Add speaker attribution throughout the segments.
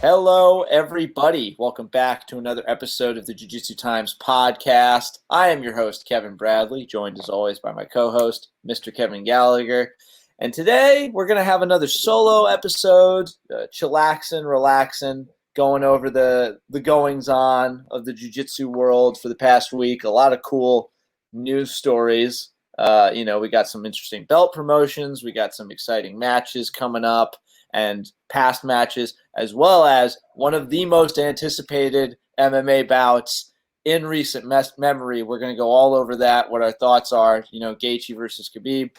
Speaker 1: Hello, everybody. Welcome back to another episode of the Jiu-Jitsu Times podcast. I am your host, Kevin Bradley, joined as always by my co-host, Mr. Kevin Gallagher. And today we're going to have another solo episode, chillaxing, relaxing, going over the goings-on of the Jiu-Jitsu world for the past week. A lot of cool news stories. We got some interesting belt promotions. We got some exciting matches coming up and past matches, as well as one of the most anticipated MMA bouts in recent memory. We're going to go all over that, what our thoughts are, Gaethje versus Khabib.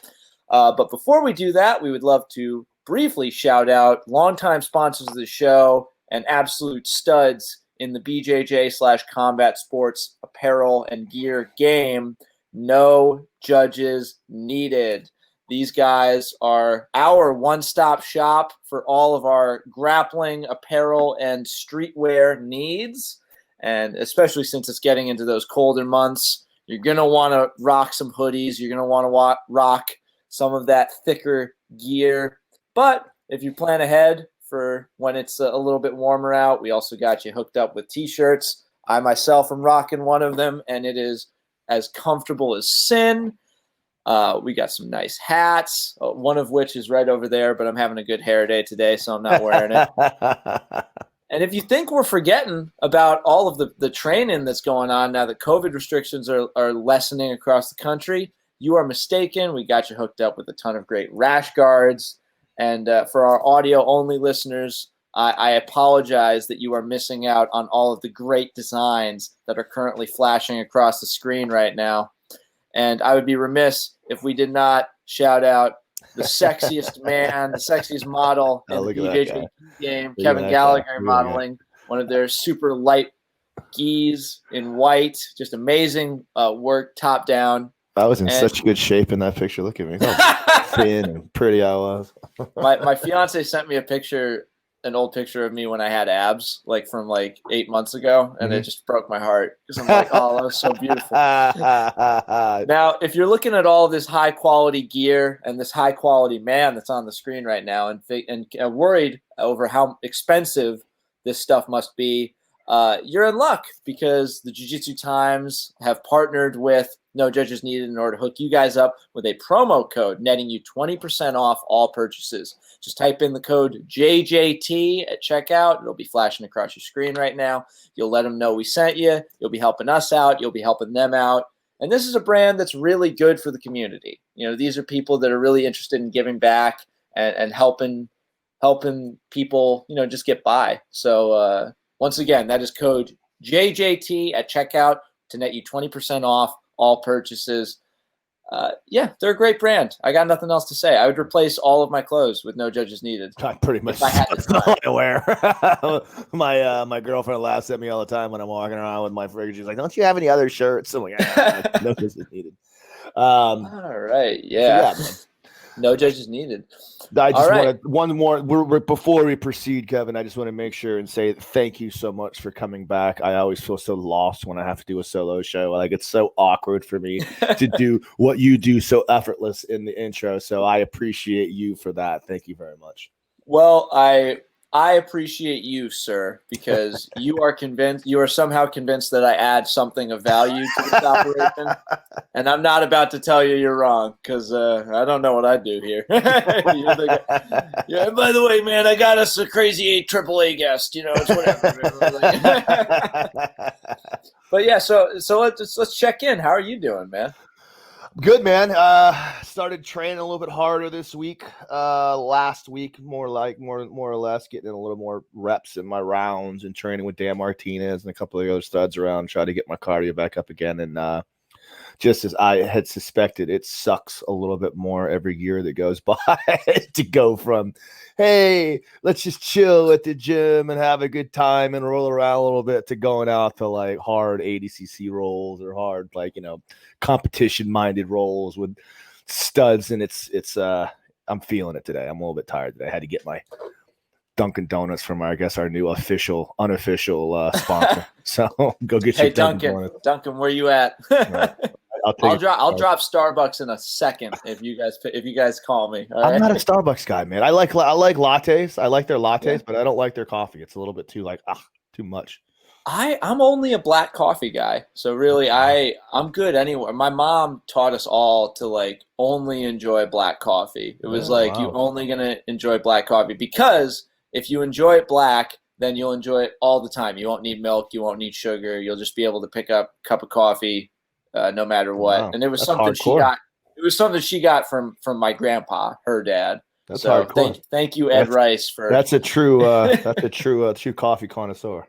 Speaker 1: But before we do that, we would love to briefly shout out longtime sponsors of the show and absolute studs in the BJJ/combat sports apparel and gear game. No judges needed. These guys are our one-stop shop for all of our grappling, apparel, and streetwear needs. And especially since it's getting into those colder months, you're going to want to rock some hoodies. You're going to want to rock some of that thicker gear. But if you plan ahead for when it's a little bit warmer out, we also got you hooked up with T-shirts. I myself am rocking one of them, and it is as comfortable as sin. We got some nice hats, one of which is right over there, but I'm having a good hair day today, so I'm not wearing it. And if you think we're forgetting about all of the training that's going on now that COVID restrictions are lessening across the country, you are mistaken. We got you hooked up with a ton of great rash guards. And for our audio-only listeners, I apologize that you are missing out on all of the great designs that are currently flashing across the screen right now. And I would be remiss if we did not shout out the sexiest man, the sexiest model in the BJJ game, Kevin Gallagher modeling one of their super light gis in white. Just amazing work, top down.
Speaker 2: I was in such good shape in that picture. Look at me. How thin and pretty I was.
Speaker 1: My fiance sent me an old picture of me when I had abs, from 8 months ago, and it just broke my heart because I'm like, oh, that was so beautiful. Now, if you're looking at all this high quality gear and this high quality man that's on the screen right now, and worried over how expensive this stuff must be, you're in luck because the Jiu-Jitsu Times have partnered with No Judges Needed in order to hook you guys up with a promo code netting you 20% off all purchases. Just type in the code JJT at checkout. It'll be flashing across your screen right now. You'll let them know we sent you. You'll be helping us out. You'll be helping them out. And this is a brand that's really good for the community. These are people that are really interested in giving back and helping people, just get by. So once again, that is code JJT at checkout to net you 20% off all purchases. They're a great brand. I got nothing else to say. I would replace all of my clothes with No Judges Needed.
Speaker 2: I pretty much that's all I wear. My girlfriend laughs at me all the time when I'm walking around with my fridge. She's like, "Don't you have any other shirts?" I'm like, "No Judges Needed."
Speaker 1: All right, yeah. No Judges Needed.
Speaker 2: I just wanted one more. Before we proceed, Kevin, I just want to make sure and say thank you so much for coming back. I always feel so lost when I have to do a solo show. It's so awkward for me to do what you do so effortless in the intro. So I appreciate you for that. Thank you very much.
Speaker 1: Well, I appreciate you, sir, because you are somehow convinced that I add something of value to this operation. And I'm not about to tell you you're wrong because I don't know what I do here. By the way, man, I got us a crazy AAA guest. It's whatever. But yeah, so let's check in. How are you doing, man?
Speaker 2: Good, man. Started training a little bit harder this week. Last week, more or less, getting in a little more reps in my rounds and training with Dan Martinez and a couple of the other studs around, try to get my cardio back up again. And just as I had suspected, it sucks a little bit more every year that goes by to go from, hey, let's just chill at the gym and have a good time and roll around a little bit, to going out to hard ADCC rolls or hard competition minded rolls with studs. And it's I'm feeling it today. I'm a little bit tired today. I had to get my Dunkin' Donuts from our new unofficial sponsor. So go get your
Speaker 1: Dunkin'. Dunkin', where you at?
Speaker 2: Right.
Speaker 1: I'll drop Starbucks in a second if you guys call me. All
Speaker 2: I'm
Speaker 1: right?
Speaker 2: not a Starbucks guy, man. I like lattes. I like their lattes,
Speaker 1: Yeah.
Speaker 2: but I don't like their coffee. It's a little bit too much.
Speaker 1: I'm only a black coffee guy, so really I'm good anywhere. My mom taught us all to like only enjoy black coffee. It was
Speaker 2: Oh,
Speaker 1: like you
Speaker 2: wow.
Speaker 1: only gonna enjoy black coffee because if you enjoy it black, then you'll enjoy it all the time. You won't need milk, you won't need sugar. You'll just be able to pick up a cup of coffee no matter what.
Speaker 2: Wow.
Speaker 1: And it was
Speaker 2: That's
Speaker 1: something she
Speaker 2: hardcore.
Speaker 1: got. It was something she got from my grandpa, her dad.
Speaker 2: That's
Speaker 1: So
Speaker 2: hardcore.
Speaker 1: thank you, Ed Rice, for.
Speaker 2: That's a true true coffee connoisseur.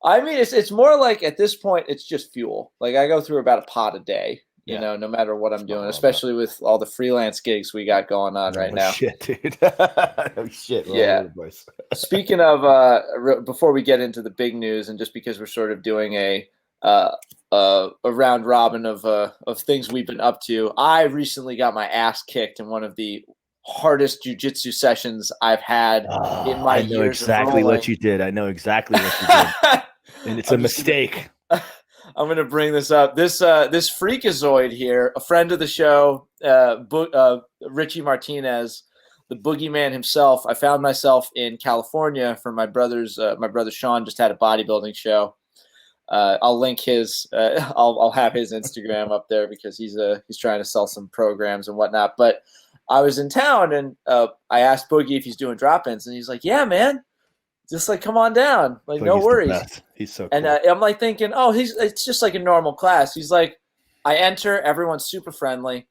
Speaker 1: I mean, it's more like at this point, it's just fuel. Like I go through about a pot a day, no matter what I'm doing, especially with all the freelance gigs we got going on right now.
Speaker 2: Shit, dude. Oh, shit.
Speaker 1: Yeah. Speaking of, before we get into the big news, and just because we're sort of doing a round robin of things we've been up to, I recently got my ass kicked in one of the hardest jiu-jitsu sessions I've had in my years.
Speaker 2: I know exactly what you did. I know exactly what you did. And it's a mistake.
Speaker 1: I'm going to bring this up. This freakazoid here, a friend of the show, Richie Martinez, the boogeyman himself. I found myself in California for my brother Sean just had a bodybuilding show. I'll link his. I'll have his Instagram up there because he's trying to sell some programs and whatnot. But I was in town and I asked Boogie if he's doing drop-ins, and he's like, "Yeah, man, just like come on down, like no worries."
Speaker 2: He's so cool.
Speaker 1: And I'm like thinking, "Oh, it's just like a normal class." He's like, I enter, everyone's super friendly,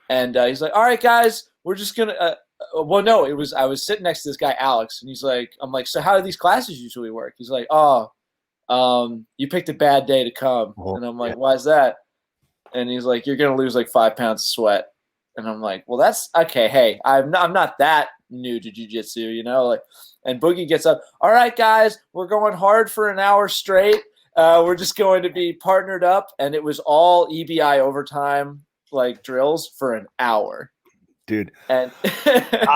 Speaker 1: and he's like, "All right, guys, we're just gonna." Well, no, I was sitting next to this guy Alex, and he's like, "I'm like, so how do these classes usually work?" He's like, "Oh, you picked a bad day to come," and I'm like, "Why is that?" And he's like, "You're gonna lose like 5 pounds of sweat." And I'm like, well, that's okay. Hey, I'm not that new to jiu-jitsu, like, and Boogie gets up. All right, guys, we're going hard for an hour straight. We're just going to be partnered up. And it was all EBI overtime, like drills for an hour.
Speaker 2: Dude,
Speaker 1: and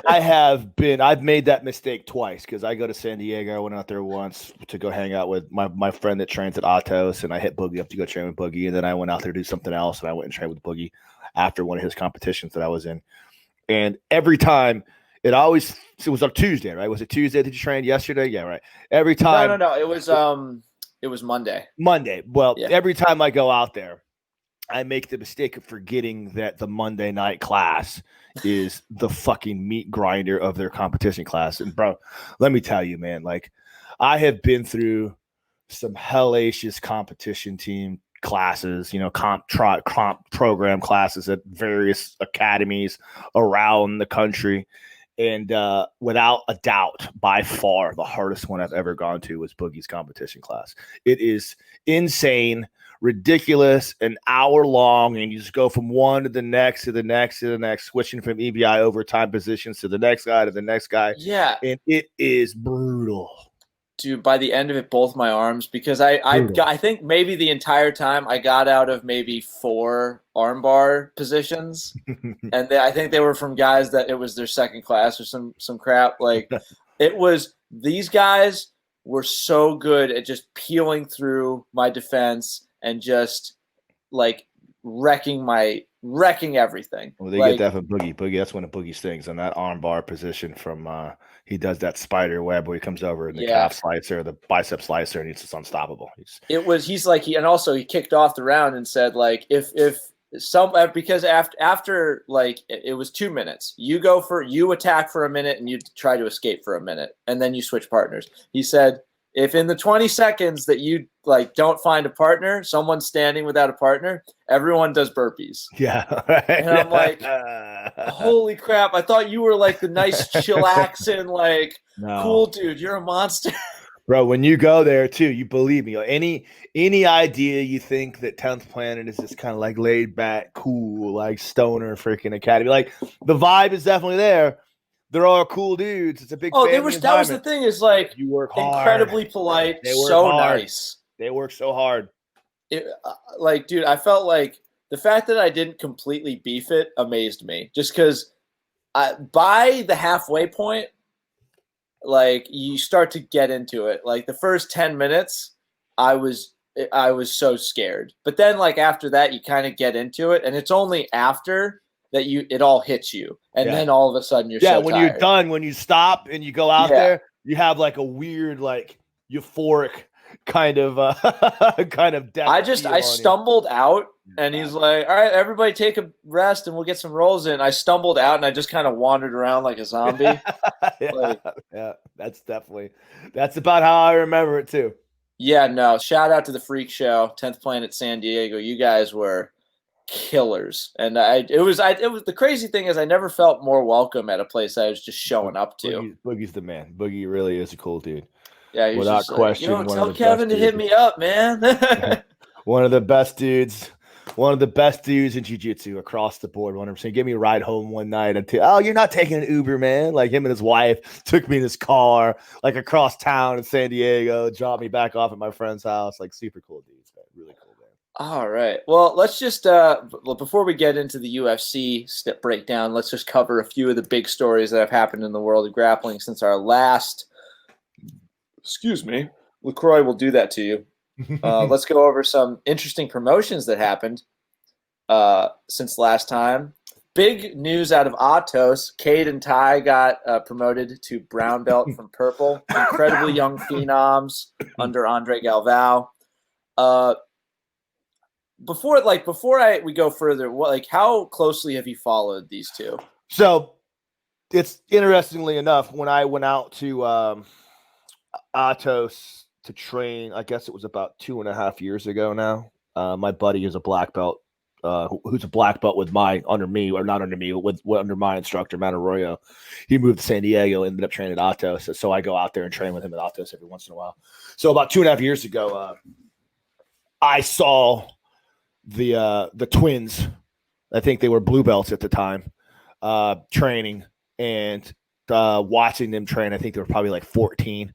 Speaker 2: I've made that mistake twice because I go to San Diego. I went out there once to go hang out with my friend that trains at Atos, and I hit Boogie up to go train with Boogie. And then I went out there to do something else, and I went and trained with Boogie after one of his competitions that I was in. And every time it was on Tuesday, right? Was it Tuesday that you trained yesterday? Yeah, right. Every time.
Speaker 1: No. It was Monday.
Speaker 2: Monday. Well,
Speaker 1: yeah.
Speaker 2: Every time I go out there, I make the mistake of forgetting that the Monday night class is the fucking meat grinder of their competition class. And bro, let me tell you, man, like I have been through some hellacious competition team classes, comp program classes at various academies around the country. And without a doubt, by far, the hardest one I've ever gone to was Boogie's competition class. It is insane, ridiculous, an hour long, and you just go from one to the next, to the next, to the next, switching from EBI overtime positions to the next guy, to the next guy.
Speaker 1: Yeah.
Speaker 2: And it is brutal.
Speaker 1: Dude, by the end of it, both my arms, because I think maybe the entire time I got out of maybe 4 armbar positions, and I think they were from guys that it was their second class or some crap. Like these guys were so good at just peeling through my defense and just like wrecking everything.
Speaker 2: Well, they get that from Boogie. That's one of Boogie's things on that armbar position from he does that spider web where he comes over and the calf slicer, the bicep slicer, and he's just unstoppable.
Speaker 1: And also he kicked off the round and said like because after like it was 2 minutes, you attack for a minute and you try to escape for a minute and then you switch partners. He said, if in the 20 seconds that you like don't find a partner, someone's standing without a partner, everyone does burpees.
Speaker 2: Yeah.
Speaker 1: Right. And I'm like, holy crap. I thought you were like the nice chillaxing, like cool dude. You're a monster.
Speaker 2: Bro, when you go there too, you believe me. Any idea you think that 10th Planet is just kind of like laid back, cool, like stoner freaking academy. Like the vibe is definitely there. They're all cool dudes. It's a big family environment.
Speaker 1: That was the thing is like
Speaker 2: you work hard.
Speaker 1: Incredibly polite, so hard. Nice.
Speaker 2: They work so hard.
Speaker 1: Like, dude, I felt like the fact that I didn't completely beef it amazed me. Just because by the halfway point, like you start to get into it. Like the first 10 minutes, I was I was so scared. But then like after that, you kind of get into it, and it's only after that it all hits you, and then all of a sudden you're so
Speaker 2: when
Speaker 1: tired.
Speaker 2: You're done, when you stop and you go out
Speaker 1: Yeah.
Speaker 2: there, you have like a weird, like euphoric kind of death.
Speaker 1: I stumbled out, and he's like, "All right, everybody take a rest, and we'll get some rolls in." I stumbled out, and I just kind of wandered around like a zombie.
Speaker 2: That's about how I remember it too.
Speaker 1: Yeah, no. Shout out to the Freak Show, 10th Planet San Diego. You guys were killers, and it was the crazy thing is I never felt more welcome at a place I was just showing up to.
Speaker 2: Boogie's the man. Boogie really is a cool dude.
Speaker 1: Yeah, he was
Speaker 2: without
Speaker 1: just
Speaker 2: question.
Speaker 1: Like, tell Kevin to hit me up, man.
Speaker 2: One of the best dudes. One of the best dudes in jiu-jitsu across the board. 100%. Give me a ride home one night. Oh, you're not taking an Uber, man. Like him and his wife took me in his car, like across town in San Diego, dropped me back off at my friend's house. Like super cool dudes, man. Really cool, man.
Speaker 1: All right. Well, let's just before we get into the UFC breakdown, let's just cover a few of the big stories that have happened in the world of grappling since our last. Excuse me, LaCroix will do that to you. Let's go over some interesting promotions that happened since last time. Big news out of Atos. Cade and Ty got promoted to brown belt from purple. Incredibly young phenoms under Andre Galvao. Before we go further, how closely have you followed these two?
Speaker 2: So it's interestingly enough, when I went out to Atos to train, I guess it was about 2.5 years ago now. My buddy is a black belt, who's a black belt with under my instructor, Matt Arroyo. He moved to San Diego, ended up training at Atos. So I go out there and train with him at Atos every once in a while. So about 2.5 years ago, I saw the twins. I think they were blue belts at the time, training and watching them train. I think they were probably like 14.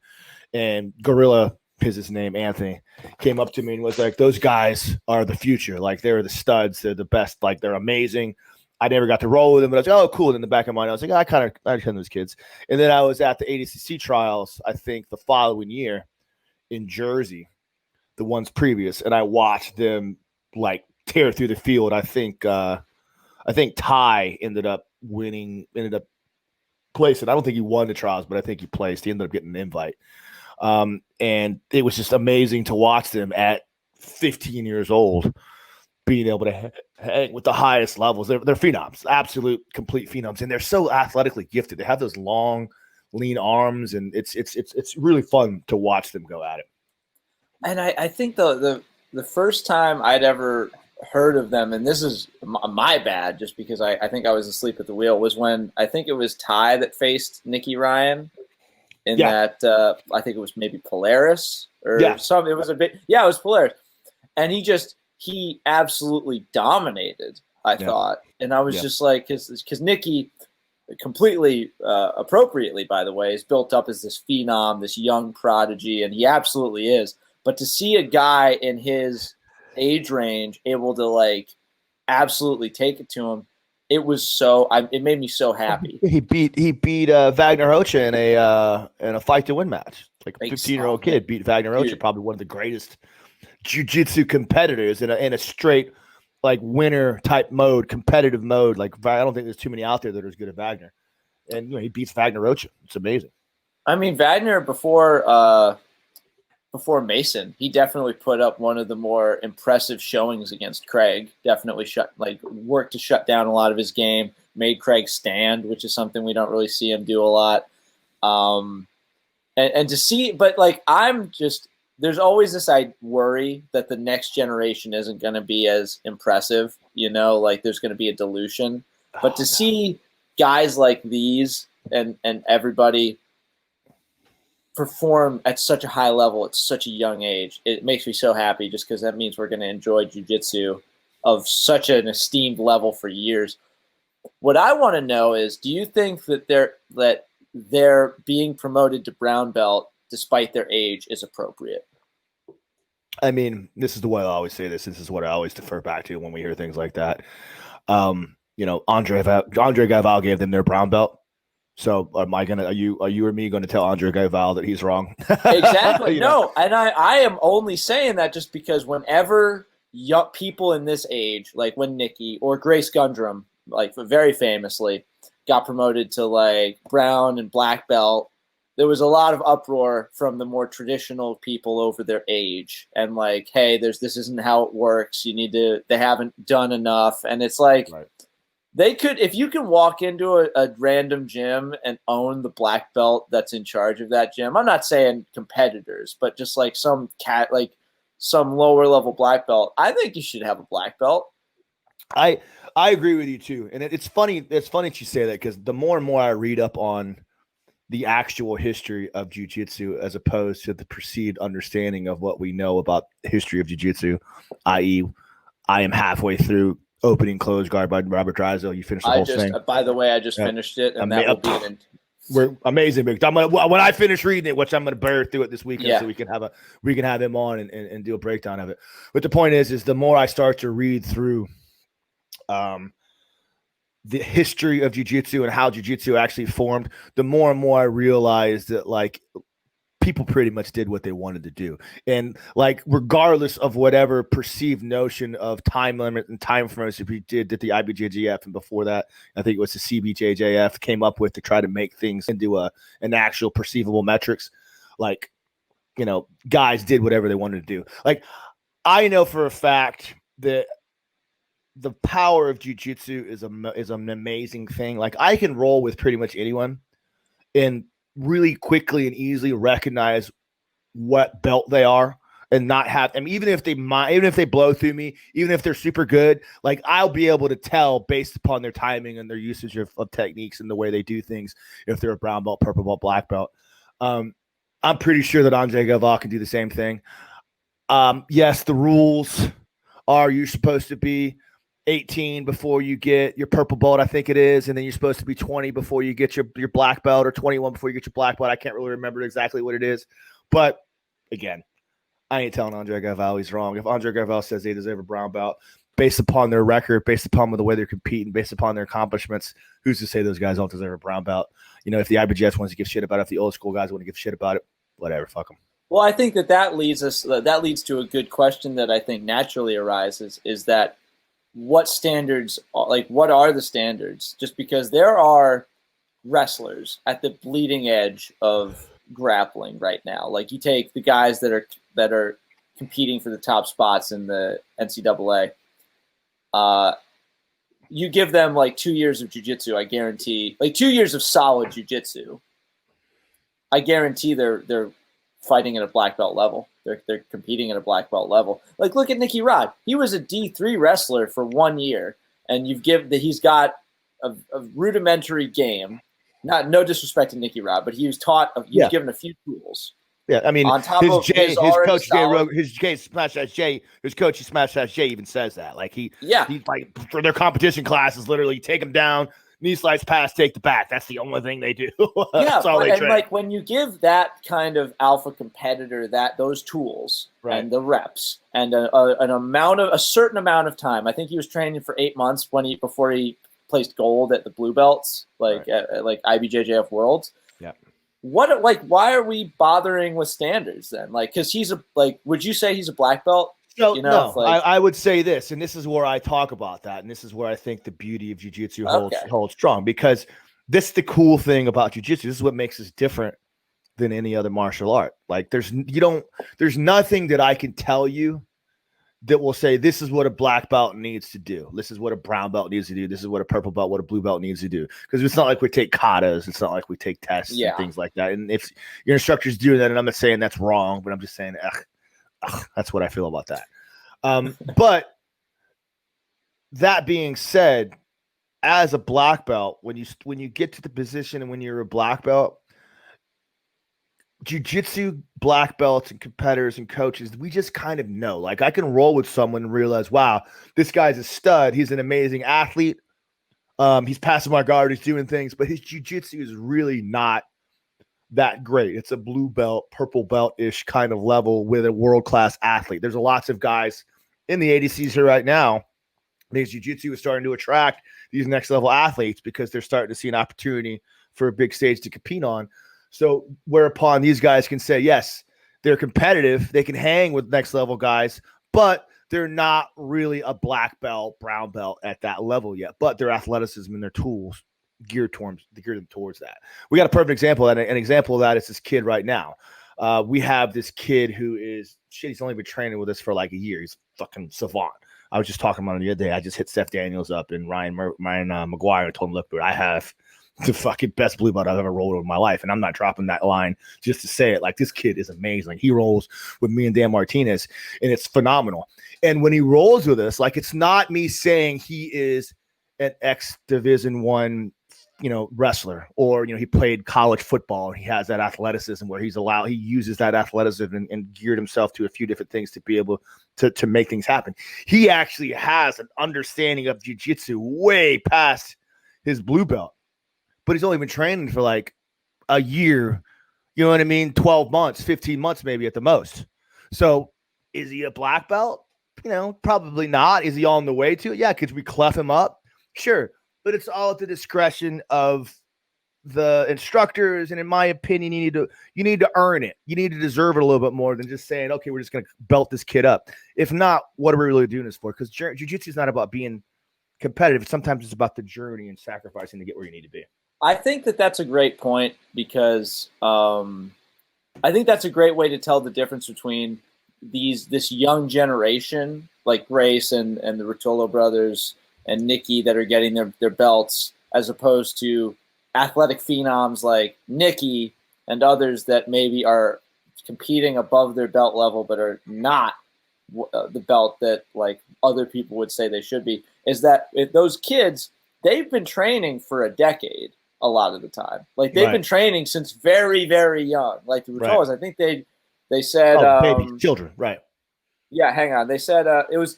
Speaker 2: And Gorilla is his name, Anthony, came up to me and was like, those guys are the future. Like, they're the studs. They're the best. Like, they're amazing. I never got to roll with them, but I was like, oh, cool. And in the back of my mind, I was like, I kind of those kids. And then I was at the ADCC trials, I think the following year in Jersey, the ones previous, and I watched them like tear through the field. I think Ty ended up placing. I don't think he won the trials, but I think he placed. He ended up getting an invite. And it was just amazing to watch them at 15 years old, being able to hang with the highest levels. They're phenoms, absolute complete phenoms. And they're so athletically gifted. They have those long, lean arms, and it's really fun to watch them go at it.
Speaker 1: And I think the first time I'd ever heard of them, and this is my bad, just because I think I was asleep at the wheel, was when I think it was Ty that faced Nicky Ryan that I think it was maybe Polaris or something. It was it was Polaris, and he absolutely dominated, I thought, and I was just like, because Nicky, completely appropriately, by the way, is built up as this phenom, this young prodigy, and he absolutely is. But to see a guy in his age range able to like absolutely take it to him, it made me so happy.
Speaker 2: He beat Wagner Rocha in a fight to win match. Like a 15-year-old kid beat Wagner Rocha, probably one of the greatest jiu-jitsu competitors in a straight like winner type mode, competitive mode. Like I don't think there's too many out there that are as good as Wagner. And he beats Wagner Rocha. It's amazing.
Speaker 1: I mean, Wagner before Mason, he definitely put up one of the more impressive showings against Craig. Definitely worked to shut down a lot of his game, made Craig stand, which is something we don't really see him do a lot. And to see, but like there's always this worry that the next generation isn't going to be as impressive, like there's going to be a dilution. But to see guys like these and everybody perform at such a high level at such a young age, it makes me so happy, just because that means we're going to enjoy jiu-jitsu of such an esteemed level for years. What I want to know is, do you think that they're being promoted to brown belt despite their age is appropriate?
Speaker 2: I mean, this is the way I always say this. This is what I always defer back to when we hear things like that. Andre Galvao gave them their brown belt. So are you or me going to tell Andre Galval that he's wrong?
Speaker 1: Exactly. No, and I am only saying that just because whenever young people in this age, like when Nikki or Grace Gundrum, like very famously, got promoted to like brown and black belt, there was a lot of uproar from the more traditional people over their age, and like, hey, this isn't how it works. They haven't done enough, and it's like.
Speaker 2: Right.
Speaker 1: They could, if you can walk into a random gym and own the black belt that's in charge of that gym. I'm not saying competitors, but just like some lower level black belt. I think you should have a black belt.
Speaker 2: I agree with you too, and it's funny. It's funny that you say that because the more and more I read up on the actual history of jiu-jitsu as opposed to the perceived understanding of what we know about the history of jiu-jitsu, i.e., I am halfway through Opening Close Guard by Robert Drysdale. You finished the whole thing.
Speaker 1: By the way, I just finished it, and that will be
Speaker 2: we're amazing. When I finish reading it, which I'm gonna bear through it this weekend, so we can have him on and do a breakdown of it. But the point is the more I start to read through the history of jiu-jitsu and how jiu-jitsu actually formed, the more and more I realize that like people pretty much did what they wanted to do. And like, regardless of whatever perceived notion of time limit and time frames that we did that the IBJJF and before that, I think it was the CBJJF came up with to try to make things into an actual perceivable metrics. Like, guys did whatever they wanted to do. Like, I know for a fact that the power of jiu-jitsu is an amazing thing. Like, I can roll with pretty much anyone and really quickly and easily recognize what belt they are and not have them, even if they blow through me, even if they're super good, like I'll be able to tell based upon their timing and their usage of techniques and the way they do things, if they're a brown belt, purple belt, black belt. I'm pretty sure that Andre Galval can do the same thing. Yes, the rules are you're supposed to be 18 before you get your purple belt, I think it is, and then you're supposed to be 20 before you get your black belt, or 21 before you get your black belt. I can't really remember exactly what it is, but again, I ain't telling Andre Galval he's wrong. If Andre Galval says they deserve a brown belt based upon their record, based upon the way they're competing, based upon their accomplishments, who's to say those guys don't deserve a brown belt? If the IBJS wants to give shit about it, if the old school guys want to give shit about it, whatever, fuck them.
Speaker 1: Well, I think that leads to a good question that I think naturally arises, is that what are the standards? Just because there are wrestlers at the bleeding edge of grappling right now. Like, you take the guys that are competing for the top spots in the NCAA. You give them like 2 years of jiu-jitsu, I guarantee, like 2 years of solid jiu-jitsu, I guarantee they're fighting at a black belt level. They're competing at a black belt level. Like, look at Nicky Rod. He was a D3 wrestler for 1 year, and he's got a rudimentary game. No disrespect to Nicky Rod, but he was given a few tools.
Speaker 2: Yeah, I mean,
Speaker 1: on top
Speaker 2: his
Speaker 1: of
Speaker 2: coach Smash Jay even says that. Like he like for their competition classes, literally take them down, knee slice pass, take the back. That's the only thing they do.
Speaker 1: Yeah, like when you give that kind of alpha competitor those tools and the reps and a certain amount of time. I think he was training for 8 months before he placed gold at the blue belts, like IBJJF Worlds.
Speaker 2: Yeah.
Speaker 1: Why are we bothering with standards then? Like, because would you say he's a black belt?
Speaker 2: No, I would say this, and this is where I talk about that, and this is where I think the beauty of jiu-jitsu holds strong, because this is the cool thing about jiu-jitsu. This is what makes us different than any other martial art. Like, there's nothing that I can tell you that will say this is what a black belt needs to do. This is what a brown belt needs to do. This is what a purple belt, what a blue belt needs to do. Because it's not like we take katas. It's not like we take tests and things like that. And if your instructor's doing that, and I'm not saying that's wrong, but I'm just saying, that's what I feel about that. But that being said, as a black belt, when you get to the position and when you're a black belt, jiu-jitsu black belts and competitors and coaches, we just kind of know. Like, I can roll with someone and realize, wow, this guy's a stud. He's an amazing athlete. He's passing my guard. He's doing things, but his jiu-jitsu is really not that great. It's a blue belt, purple belt-ish kind of level with a world-class athlete. There's lots of guys in the ADCs here right now. Because jiu-jitsu is starting to attract these next-level athletes because they're starting to see an opportunity for a big stage to compete on. So whereupon these guys can say, yes, they're competitive, they can hang with next level guys, but they're not really a black belt, brown belt at that level yet. But their athleticism and their tools gear them towards that. We got a perfect example of that. An example of that is this kid right now. We have this kid who is he's only been training with us for like a year. He's fucking savant. I was just talking about him the other day. I just hit Seth Daniels up and Ryan McGuire and told him, look, dude, I have the fucking best blue belt I've ever rolled over in my life. And I'm not dropping that line just to say it. Like, this kid is amazing. He rolls with me and Dan Martinez, and it's phenomenal. And when he rolls with us, like, it's not me saying he is an ex-Division I, wrestler, or, he played college football and he has that athleticism where he uses that athleticism and geared himself to a few different things to be able to make things happen. He actually has an understanding of jiu-jitsu way past his blue belt, but he's only been training for like a year, 12 months, 15 months, maybe at the most. So is he a black belt? Probably not. Is he on the way to it? Yeah. Could we clef him up? Sure. But it's all at the discretion of the instructors. And in my opinion, you need to earn it. You need to deserve it a little bit more than just saying, okay, we're just going to belt this kid up. If not, what are we really doing this for? Because jiu-jitsu is not about being competitive. Sometimes it's about the journey and sacrificing to get where you need to be.
Speaker 1: I think that's a great point, because I think that's a great way to tell the difference between this young generation, like Grace and the Ruotolo brothers and Nikki, that are getting their belts, as opposed to athletic phenoms like Nikki and others that maybe are competing above their belt level but are not the belt that like other people would say they should be. Is that if those kids, they've been training for a decade a lot of the time. Like, they've been training since very, very young. Like the Ruotolos, I think they said
Speaker 2: baby children, right?
Speaker 1: Yeah, hang on. They said it was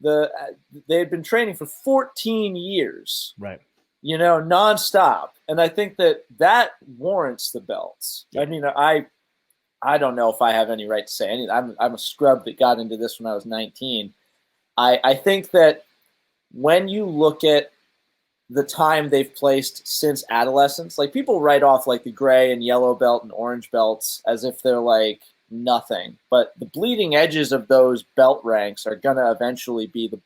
Speaker 1: they had been training for 14 years,
Speaker 2: right?
Speaker 1: Nonstop. And I think that warrants the belts. Yeah. I mean, I don't know if I have any right to say anything. I'm a scrub that got into this when I was 19. I think that when you look at the time they've placed since adolescence, like, people write off like the gray and yellow belt and orange belts as if they're like nothing, but the bleeding edges of those belt ranks are going to eventually be the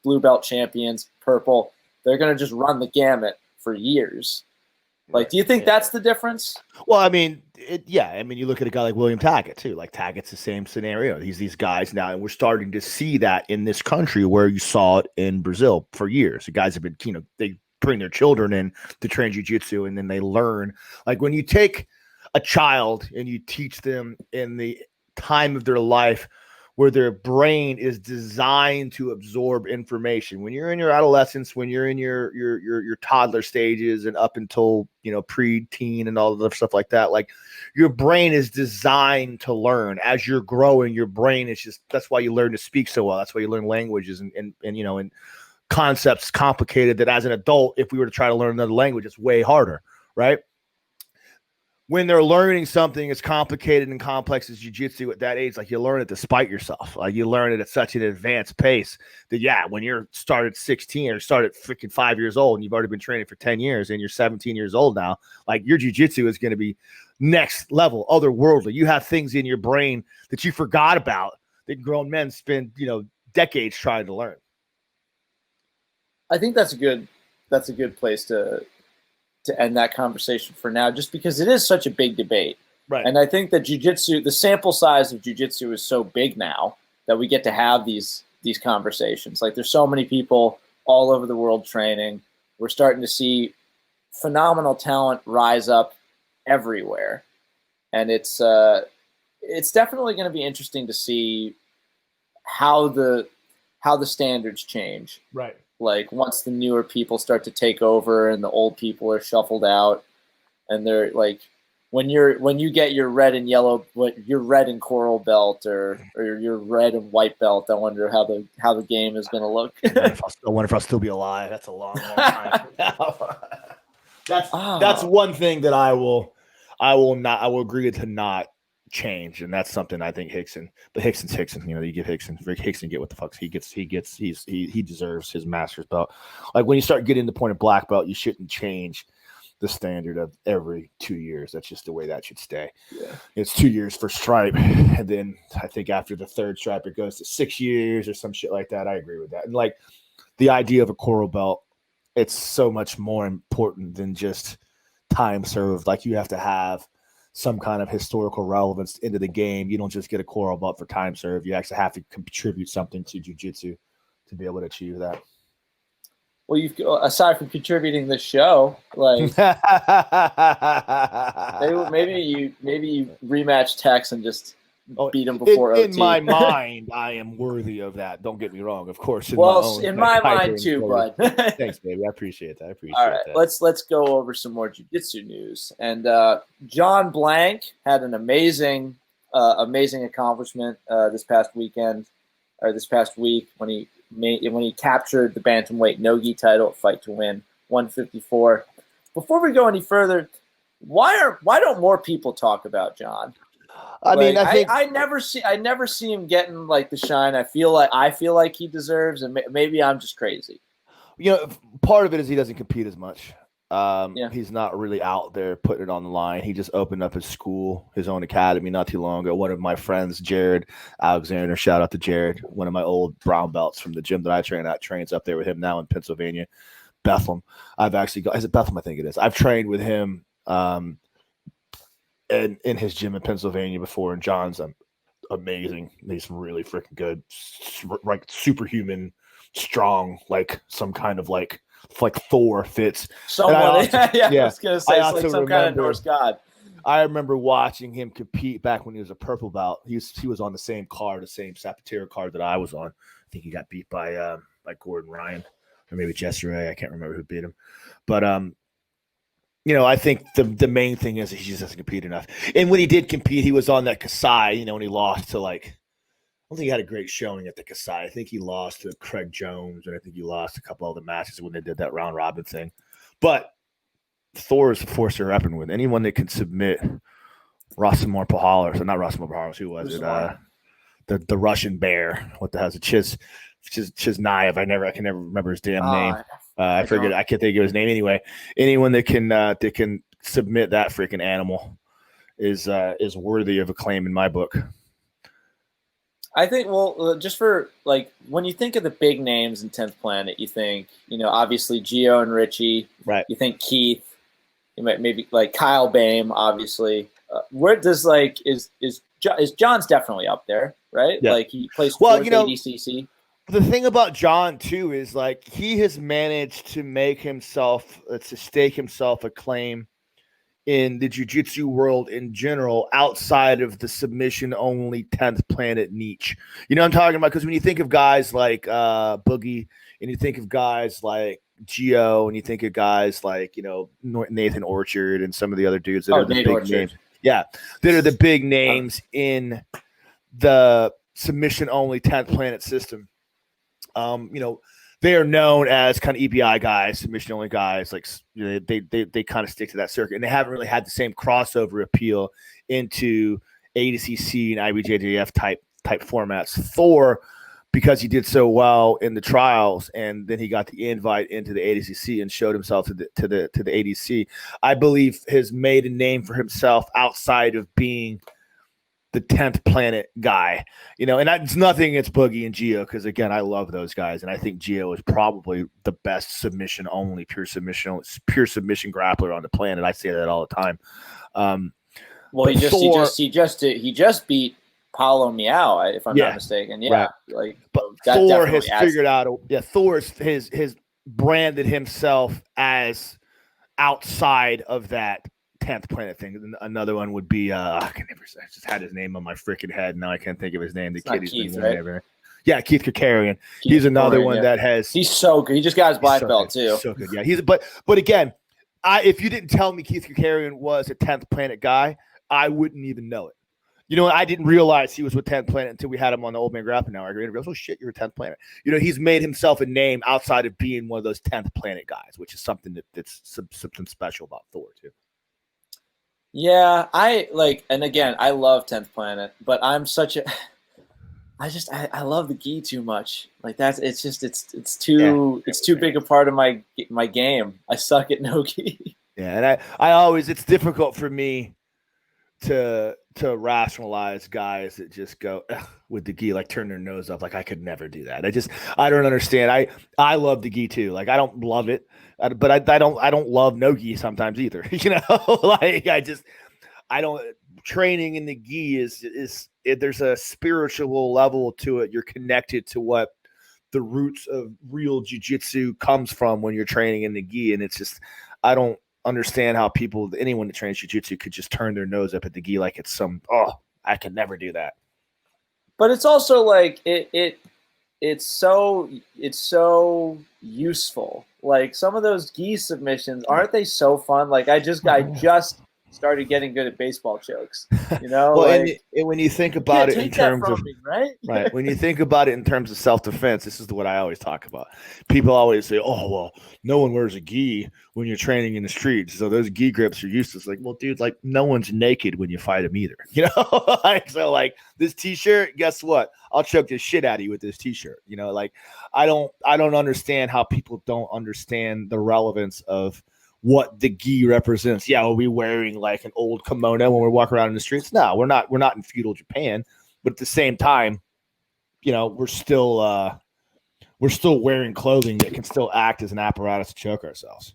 Speaker 1: blue belt champions, purple. They're going to just run the gamut for years. Like, do you think that's the difference?
Speaker 2: Well, I mean, you look at a guy like William Taggart too. Like, Taggart's the same scenario. He's these guys now, and we're starting to see that in this country where you saw it in Brazil for years. The guys have been, they bring their children in to train jiu-jitsu, and then they learn. Like, when you take a child and you teach them in the time of their life where their brain is designed to absorb information. When you're in your adolescence, when you're in your toddler stages and up until, pre-teen and all of the stuff like that, like, your brain is designed to learn. As you're growing, your brain is just, that's why you learn to speak so well. That's why you learn languages and concepts complicated that as an adult, if we were to try to learn another language, it's way harder, right? When they're learning something as complicated and complex as jiu-jitsu at that age, like, you learn it despite yourself. Like, you learn it at such an advanced pace that, when you're started 16 or started freaking 5 years old and you've already been training for 10 years and you're 17 years old now, like, your jiu-jitsu is going to be next level, otherworldly. You have things in your brain that you forgot about that grown men spend, decades trying to learn.
Speaker 1: I think that's a good place to end that conversation for now, just because it is such a big debate.
Speaker 2: Right.
Speaker 1: And I think that jiu-jitsu, the sample size of jiu-jitsu is so big now that we get to have these conversations. Like, there's so many people all over the world training. We're starting to see phenomenal talent rise up everywhere. And it's definitely going to be interesting to see how the standards change.
Speaker 2: Right.
Speaker 1: Like, once the newer people start to take over and the old people are shuffled out, and they're like, when you get your red and yellow, your red and coral belt or your red and white belt, I wonder how the game is going to look.
Speaker 2: I wonder if I'll still be alive. That's a long time. That's one thing that I will agree to not change, and that's something I think Hickson. But Hickson's Hickson. You give Hickson get what the fuck he gets. He deserves his master's belt. Like, when you start getting to the point of black belt, you shouldn't change the standard of every 2 years. That's just the way that should stay.
Speaker 1: Yeah.
Speaker 2: It's 2 years for stripe, and then I think after the third stripe, it goes to 6 years or some shit like that. I agree with that. And like the idea of a coral belt, it's so much more important than just time served. Like you have to have some kind of historical relevance into the game. You don't just get a coral belt for time served. You actually have to contribute something to jiu-jitsu to be able to achieve that.
Speaker 1: Well, you've aside from contributing the show, like maybe you rematch Tex and just beat him before OT.
Speaker 2: In my mind, I am worthy of that. Don't get me wrong, of course.
Speaker 1: In my mind too, bud.
Speaker 2: Thanks, baby. I appreciate that.
Speaker 1: All right, let's go over some more jiu-jitsu news. And John Blank had an amazing accomplishment this past week when he captured the bantamweight no-gi title at Fight to Win 154. Before we go any further, why don't more people talk about John? I never see him getting like the shine I feel like he deserves, and maybe I'm just crazy.
Speaker 2: You know, part of it is he doesn't compete as much. He's not really out there putting it on the line. He just opened up his school, his own academy not too long ago. One of my friends, Jared Alexander, shout out to Jared, one of my old brown belts from the gym that I train at, trains up there with him now in Pennsylvania, Bethlehem. Is it Bethlehem? I think it is. I've trained with him in his gym in Pennsylvania before, and John's amazing. He's really freaking good, like superhuman, strong, like some kind of like Thor fits.
Speaker 1: Someone, I was gonna say it's like some kind of Norse god.
Speaker 2: I remember watching him compete back when he was a purple belt. He was on the same card, the same Zapatero card that I was on. I think he got beat by Gordon Ryan or maybe Jesse Ray. I can't remember who beat him, but I think the main thing is he just doesn't compete enough. And when he did compete, he was on that Kasai, and he lost to I don't think he had a great showing at the Kasai. I think he lost to Craig Jones, and I think he lost a couple other matches when they did that round robin thing. But Thor is a force to reckon with. Anyone that can submit Rasimir Puhalar, so not Rasimir Puhalar, who was it? The Russian bear. What the hell is it? Chiznaev. I can never remember his damn name. I forget. I can't think of his name anyway. Anyone that can submit that freaking animal is worthy of acclaim in my book.
Speaker 1: I think, just for like when you think of the big names in 10th Planet, you think, obviously Gio and Richie.
Speaker 2: Right.
Speaker 1: You think Keith. You might maybe like Kyle Bame, obviously. Where does is John's definitely up there, right?
Speaker 2: Yeah.
Speaker 1: Like he plays for ADCC.
Speaker 2: The thing about John too is he has managed to make himself to stake himself a claim in the jiu-jitsu world in general outside of the submission-only 10th Planet niche. You know what I'm talking about? Because when you think of guys like Boogie, and you think of guys like Gio, and you think of guys like, Nathan Orchard and some of the other dudes that are the big names. Yeah, that are the big names in the submission-only 10th Planet system. They are known as kind of EBI guys, submission-only guys. They kind of stick to that circuit, and they haven't really had the same crossover appeal into ADCC and IBJJF type formats. Thor, because he did so well in the trials, and then he got the invite into the ADCC and showed himself to the ADC. I believe has made a name for himself outside of being the 10th Planet guy, and it's nothing against Boogie and Gio, because again, I love those guys, and I think Gio is probably the best pure submission grappler on the planet. I say that all the time.
Speaker 1: He just beat Paulo Meow, if I'm not mistaken. Yeah,
Speaker 2: right. But Thor has figured out. Thor has branded himself as outside of that 10th Planet thing. Another one would be I just had his name on my freaking head. Now I can't think of his name. The kid he's
Speaker 1: Keith,
Speaker 2: been
Speaker 1: right?
Speaker 2: Ever. Yeah, Keith Kakarian. He's another one that has.
Speaker 1: He's so good. He just got his black belt too.
Speaker 2: So good. Yeah, but again, if you didn't tell me Keith Kakarian was a 10th Planet guy, I wouldn't even know it. I didn't realize he was with 10th Planet until we had him on the Old Man Grappling Hour. I realized, oh shit, you're a 10th Planet. He's made himself a name outside of being one of those 10th Planet guys, which is something that's something special about Thor too.
Speaker 1: Yeah, and again, I love 10th Planet, but I'm such a I love the gi too much. It's too big a part of my game. I suck at no gi.
Speaker 2: Yeah, and I always, it's difficult for me to rationalize guys that just go with the gi, like turn their nose up. Like I could never do that. I don't understand. I love the gi too. Like I don't love it, but I don't love no gi sometimes either. Like I don't. Training in the gi there's a spiritual level to it. You're connected to what the roots of real jiu-jitsu comes from when you're training in the gi, and it's just I don't understand how anyone that trains jiu-jitsu could just turn their nose up at the gi like it's I could never do that.
Speaker 1: But it's also like it's so useful. Like some of those gi submissions, aren't they so fun? Like I just started getting good at baseball chokes.
Speaker 2: Well, like, and when you think about it in terms of
Speaker 1: right,
Speaker 2: when you think about it in terms of self-defense, this is what I always talk about. People always say, "Oh, well, no one wears a gi when you're training in the streets, so those gi grips are useless." Like, well, dude, like no one's naked when you fight them either, like this T-shirt. Guess what? I'll choke the shit out of you with this T-shirt. Like I don't understand how people don't understand the relevance of what the gi represents. Yeah, are we wearing like an old kimono when we're walking around in the streets? No, we're not. We're not in feudal Japan, but at the same time, we're still wearing clothing that can still act as an apparatus to choke ourselves.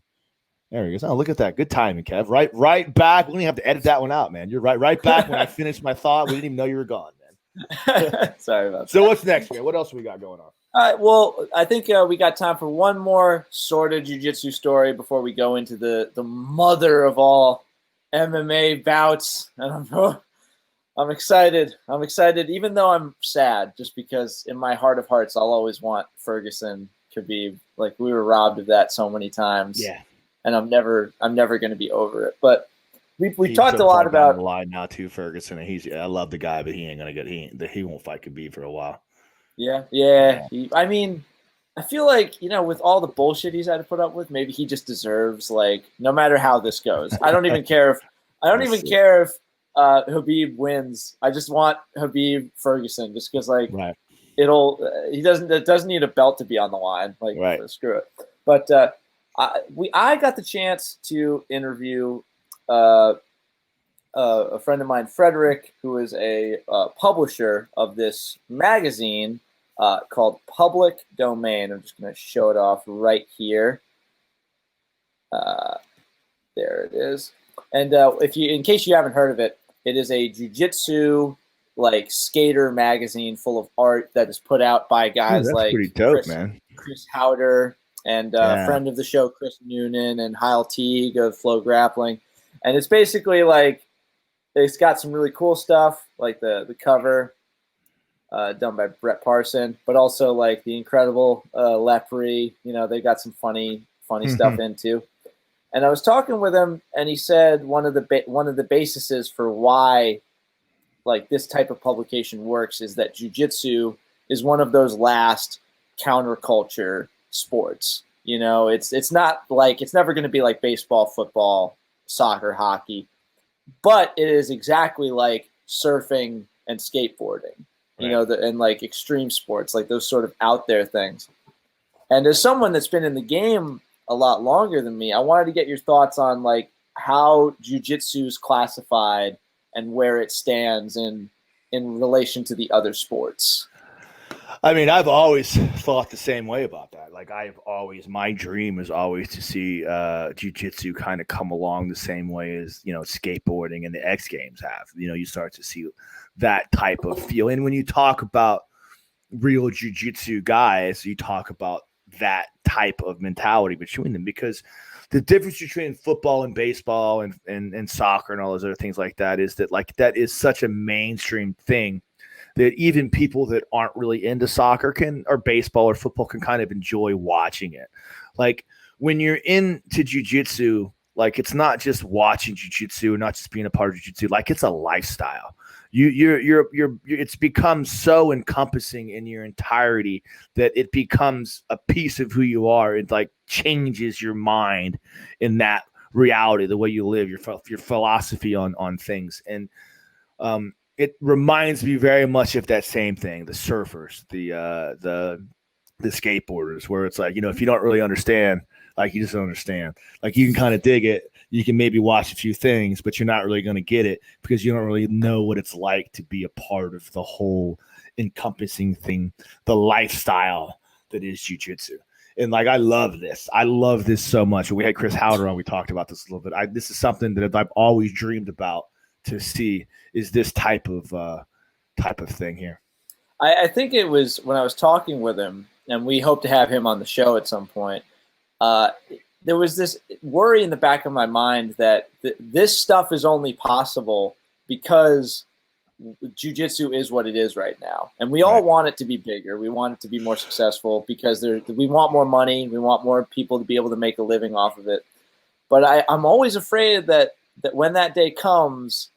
Speaker 2: There he goes. Oh, look at that. Good timing, Kev. Right back. We didn't have to edit that one out, man. You're right back when I finished my thought. We didn't even know you were gone,
Speaker 1: man. Sorry about that.
Speaker 2: So what's next, man? What else we got going on?
Speaker 1: All right, well, I think we got time for one more sort of jiu-jitsu story before we go into the mother of all MMA bouts. And I'm excited. I'm excited, even though I'm sad, just because in my heart of hearts, I'll always want Ferguson, Khabib. Like we were robbed of that so many times.
Speaker 2: Yeah.
Speaker 1: And I'm never going to be over it. But we talked a lot about
Speaker 2: the line now too, Ferguson. And I love the guy, but he ain't gonna he won't fight Khabib for a while.
Speaker 1: Yeah. I mean, I feel like, with all the bullshit he's had to put up with, maybe he just deserves, like, no matter how this goes. I don't even care if Khabib wins. I just want Khabib Ferguson just because, like,
Speaker 2: right.
Speaker 1: It doesn't need a belt to be on the line. Like,
Speaker 2: right.
Speaker 1: Screw it. But I got the chance to interview a friend of mine, Frederick, who is a publisher of this magazine called Public Domain. I'm just going to show it off right here. There it is. And in case you haven't heard of it, it is a jiu-jitsu like skater magazine full of art that is put out by guys like
Speaker 2: pretty dope,
Speaker 1: Chris Howder and friend of the show Chris Noonan and Heil Teague of Flow Grappling. And it's basically like it's got some really cool stuff, like the cover done by Brett Parson, but also like the incredible Lepre. They got some funny stuff in too. And I was talking with him, and he said one of the bases for why like this type of publication works is that jiu-jitsu is one of those last counterculture sports. It's not like it's never going to be like baseball, football, soccer, hockey. But it is exactly like surfing and skateboarding,
Speaker 2: right.
Speaker 1: And like extreme sports, like those sort of out there things. And as someone that's been in the game a lot longer than me, I wanted to get your thoughts on like how jiu-jitsu is classified and where it stands in relation to the other sports.
Speaker 2: I mean, I've always thought the same way about that. Like my dream is always to see jiu-jitsu kind of come along the same way as, skateboarding and the X Games have. You start to see that type of feel. And when you talk about real jiu-jitsu guys, you talk about that type of mentality between them, because the difference between football and baseball and soccer and all those other things like that is that like that is such a mainstream thing that even people that aren't really into soccer or baseball or football can kind of enjoy watching it. Like when you're into jiu-jitsu, like it's not just watching jiu-jitsu, not just being a part of jiu-jitsu, like it's a lifestyle. It's become so encompassing in your entirety that it becomes a piece of who you are. It like changes your mind in that reality, the way you live, your philosophy on things. And it reminds me very much of that same thing, the surfers, the skateboarders, where it's like, if you don't really understand, like you just don't understand, like you can kind of dig it, you can maybe watch a few things, but you're not really going to get it because you don't really know what it's like to be a part of the whole encompassing thing, the lifestyle that is jiu-jitsu. And like, I love this. I love this so much. When we had Chris Howder on, we talked about this a little bit. This is something that I've always dreamed about to see, is this type of thing here.
Speaker 1: I think it was when I was talking with him, and we hope to have him on the show at some point. There was this worry in the back of my mind that this stuff is only possible because jiu-jitsu is what it is right now. And we all want it to be bigger. We want it to be more successful because we want more money. We want more people to be able to make a living off of it. But I'm always afraid that when that day comes,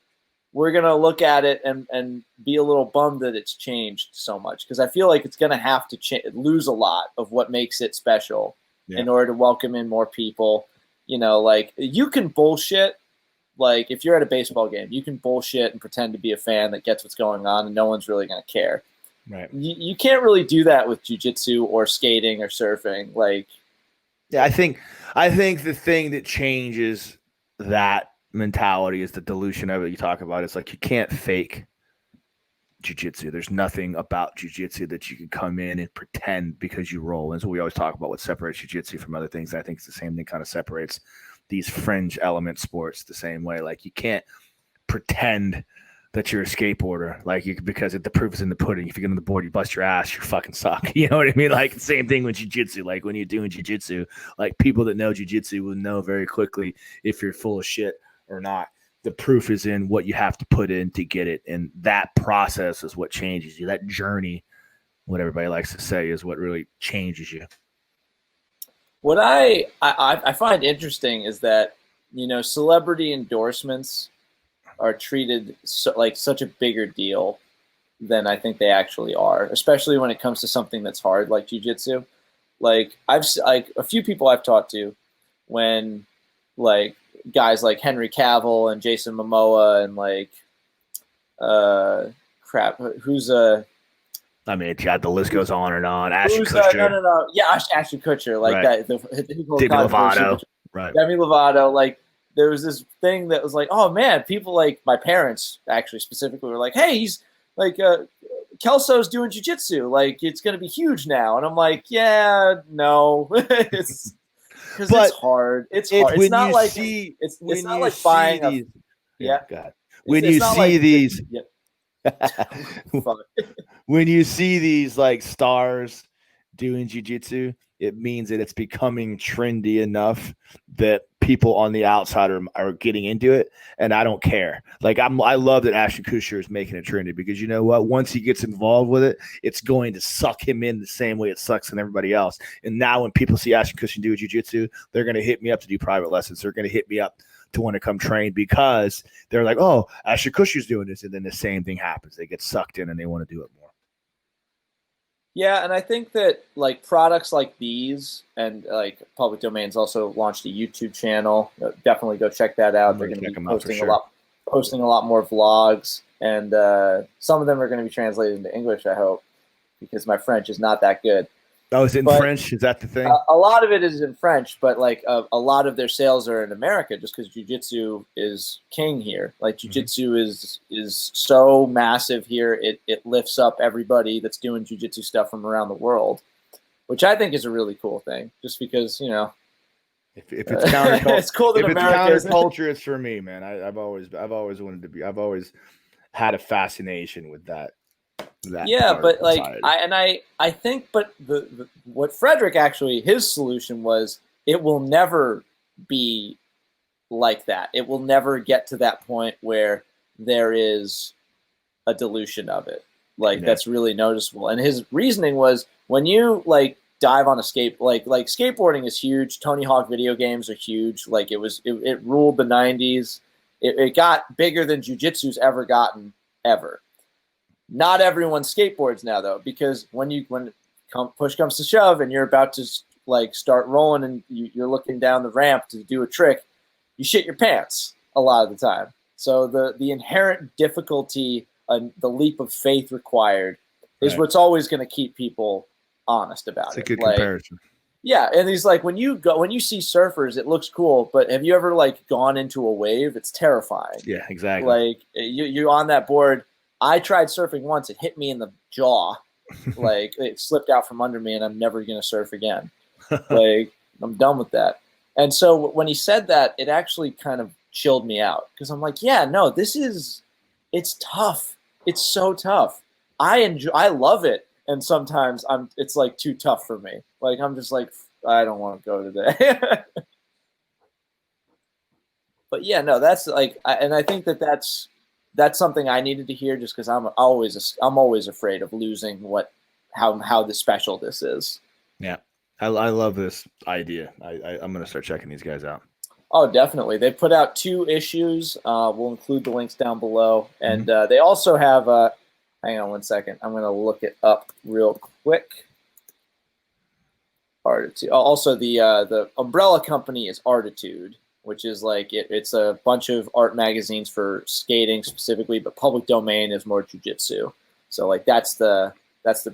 Speaker 1: we're going to look at it and be a little bummed that it's changed so much. Because I feel like it's going to have to lose a lot of what makes it special in order to welcome in more people. You know, like, you can bullshit. Like, if you're at a baseball game, you can bullshit and pretend to be a fan that gets what's going on, and no one's really going to care.
Speaker 2: Right.
Speaker 1: You can't really do that with jiu-jitsu or skating or surfing. Like,
Speaker 2: yeah, I think the thing that changes that mentality is the dilution of it you talk about. It's like, you can't fake jiu-jitsu. There's nothing about jiu-jitsu that you can come in and pretend because you roll. And so we always talk about what separates jiu-jitsu from other things. I think it's the same thing kind of separates these fringe element sports the same way. Like, you can't pretend that you're a skateboarder, like, because the proof is in the pudding. If you get on the board, you bust your ass, you fucking suck. You know what I mean? Like, same thing with jiu-jitsu. Like, when you're doing jiu-jitsu, like, people that know jiu-jitsu will know very quickly if you're full of shit or not. The proof is in what you have to put in to get it. And that process is what changes you. That journey, what everybody likes to say, is what really changes you.
Speaker 1: What I find interesting is that, you know, celebrity endorsements are treated like such a bigger deal than I think they actually are, especially when it comes to something that's hard like jiu-jitsu. Like, a few people I've talked to, when, like, guys like Henry Cavill and Jason Momoa and, like,
Speaker 2: I mean, God, the list goes on and on. Ashton Kutcher.
Speaker 1: No. Yeah, Ashton Kutcher. Like,
Speaker 2: right.
Speaker 1: Demi
Speaker 2: Lovato. Right.
Speaker 1: Demi Lovato. Like, there was this thing that was like, oh, man, people, like, my parents actually specifically were like, hey, he's, like, Kelso's doing jiu-jitsu. Like, it's going to be huge now. And I'm like, yeah, no. It's hard. It's hard. It's not like it's not like buying these. God.
Speaker 2: When you see these. When you see these, like, stars doing jiu-jitsu, it means that it's becoming trendy enough that people on the outside are getting into it, and I don't care. Like, I love that Ashton Kutcher is making it trendy, because you know what? Once he gets involved with it, it's going to suck him in the same way it sucks in everybody else. And now when people see Ashton Kutcher do jiu-jitsu, they're going to hit me up to do private lessons. They're going to hit me up to want to come train because they're like, oh, Ashton Kutcher's doing this, and then the same thing happens. They get sucked in and they want to do it more.
Speaker 1: Yeah, and I think that, like, products like these, and, like, Public Domain's also launched a YouTube channel. Definitely go check that out. They're going to be posting a lot more vlogs, and some of them are going to be translated into English, I hope, because my French is not that good.
Speaker 2: Oh, is it in French? Is that the thing?
Speaker 1: A lot of it is in French, but, like, a lot of their sales are in America just because jiu-jitsu is king here. Like, jiu-jitsu is so massive here. It lifts up everybody that's doing jiu-jitsu stuff from around the world, which I think is a really cool thing, just because, you know.
Speaker 2: If it's counterculture,
Speaker 1: it's cool that America
Speaker 2: it's counterculture, it's for me, man. I've always wanted to be. I've always had a fascination with that.
Speaker 1: Yeah, but, like, I think, but what Frederick actually, his solution was, it will never be like that. It will never get to that point where there is a dilution of it. Like, that's really noticeable. And his reasoning was, when you, like, dive on a like skateboarding is huge. Tony Hawk video games are huge. Like, it ruled the 90s. It got bigger than jiu-jitsu's ever gotten, ever. Not everyone skateboards now, though, because when push comes to shove and you're about to, like, start rolling and you're looking down the ramp to do a trick, you shit your pants a lot of the time. So the inherent difficulty, the leap of faith required, is what's always going to keep people honest about it.
Speaker 2: It's a good comparison.
Speaker 1: Yeah, and he's like, when you see surfers, it looks cool, but have you ever like gone into a wave? It's terrifying.
Speaker 2: Yeah, exactly.
Speaker 1: Like you're on that board. I tried surfing once. It hit me in the jaw. Like it slipped out from under me, and I'm never gonna surf again. Like I'm done with that. And so when he said that, it actually kind of chilled me out because I'm like, yeah, no, it's tough. It's so tough. I love it. And sometimes it's like too tough for me. Like I'm just like, I don't want to go today. But yeah, no, that's like, and I think that's something I needed to hear just because I'm always afraid of losing how the special this is.
Speaker 2: Yeah, I love this idea. I'm gonna start checking these guys out.
Speaker 1: Oh, definitely. They put out 2 issues. We'll include the links down below, and they also have. Hang on one second. I'm going to look it up real quick. Artitude. Also, the umbrella company is Artitude, which is like it's a bunch of art magazines for skating specifically, but public domain is more jiu-jitsu. So like that's the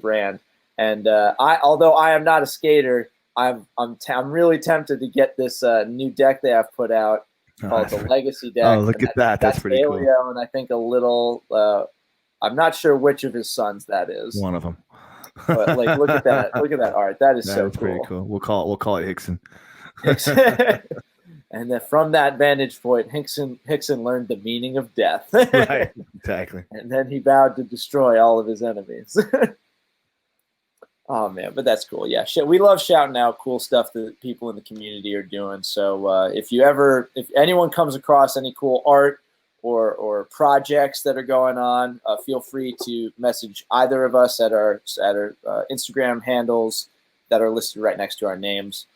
Speaker 1: brand. And although I am not a skater, I'm really tempted to get this new deck they have put out called the Legacy deck.
Speaker 2: Oh, look at that! That's pretty cool.
Speaker 1: And I think a little. I'm not sure which of his sons that is.
Speaker 2: One of them.
Speaker 1: But like, look at that! Look at that art. That is so cool.
Speaker 2: Pretty cool. We'll call it Hickson.
Speaker 1: And then from that vantage point, Hickson learned the meaning of death.
Speaker 2: Right. Exactly.
Speaker 1: And then he vowed to destroy all of his enemies. Oh man, but that's cool. Yeah, we love shouting out cool stuff that people in the community are doing. So if anyone comes across any cool art or projects that are going on, feel free to message either of us at our Instagram handles that are listed right next to our names.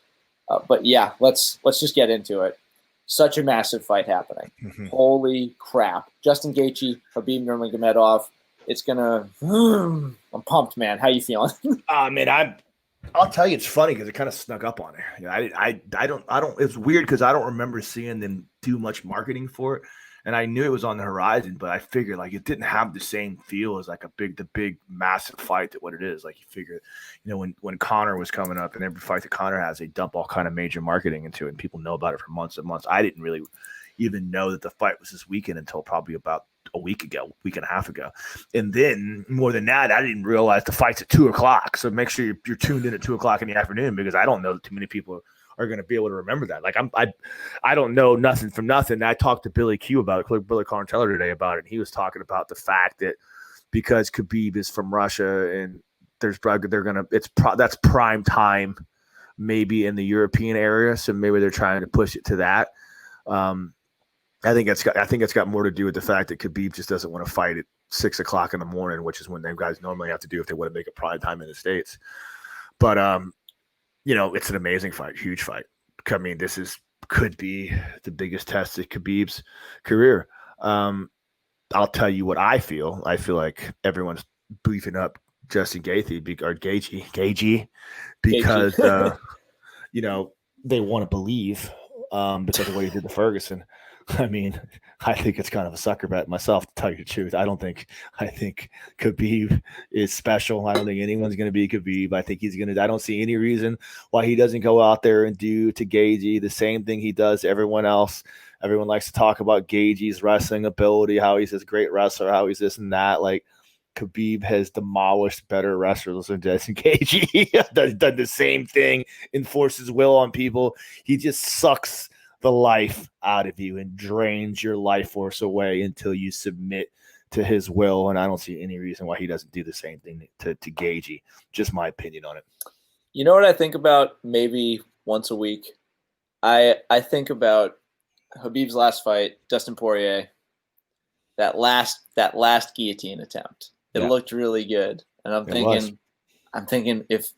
Speaker 1: But yeah, let's just get into it. Such a massive fight happening. Mm-hmm. Holy crap. Justin Gaethje, Khabib Nurmagomedov. It's gonna. I'm pumped, man. How you feeling?
Speaker 2: Man, I'll tell you, it's funny because it kind of snuck up on there. You know, I don't. It's weird because I don't remember seeing them do much marketing for it, and I knew it was on the horizon, but I figured like it didn't have the same feel as like the big massive fight that what it is. Like you figure, you know, when Conor was coming up, and every fight that Conor has, they dump all kind of major marketing into it, and people know about it for months and months. I didn't really even know that the fight was this weekend until probably about a week and a half ago. And then more than that, I didn't realize the fight's at 2:00. So make sure you're tuned in at 2:00 in the afternoon, because I don't know that too many people are going to be able to remember that. Like I don't know nothing from nothing. I talked to Billy Q about it, Billy Carnteller today about it. And he was talking about the fact that because Khabib is from Russia and that's prime time maybe in the European area. So maybe they're trying to push it to that. I think it's got more to do with the fact that Khabib just doesn't want to fight at 6:00 in the morning, which is when them guys normally have to do if they want to make a prime time in the States. But you know, it's an amazing fight, huge fight. I mean, could be the biggest test of Khabib's career. I'll tell you what I feel. I feel like everyone's beefing up Justin Gaethje because you know, they want to believe because of what he did to Ferguson. I mean, I think it's kind of a sucker bet myself, to tell you the truth. I think Khabib is special. I don't think anyone's going to be Khabib. I don't see any reason why he doesn't go out there and do to Gaethje the same thing he does to everyone else. Everyone likes to talk about Gaethje's wrestling ability, how he's this great wrestler, how he's this and that. Like, Khabib has demolished better wrestlers than Justin Gaethje. He has done the same thing, enforced his will on people. He just sucks the life out of you and drains your life force away until you submit to his will. And I don't see any reason why he doesn't do the same thing to Gaethje. Just my opinion on it.
Speaker 1: You know what I think about maybe once a week? I think about Khabib's last fight, Dustin Poirier, that last guillotine attempt. It looked really good. And I'm thinking if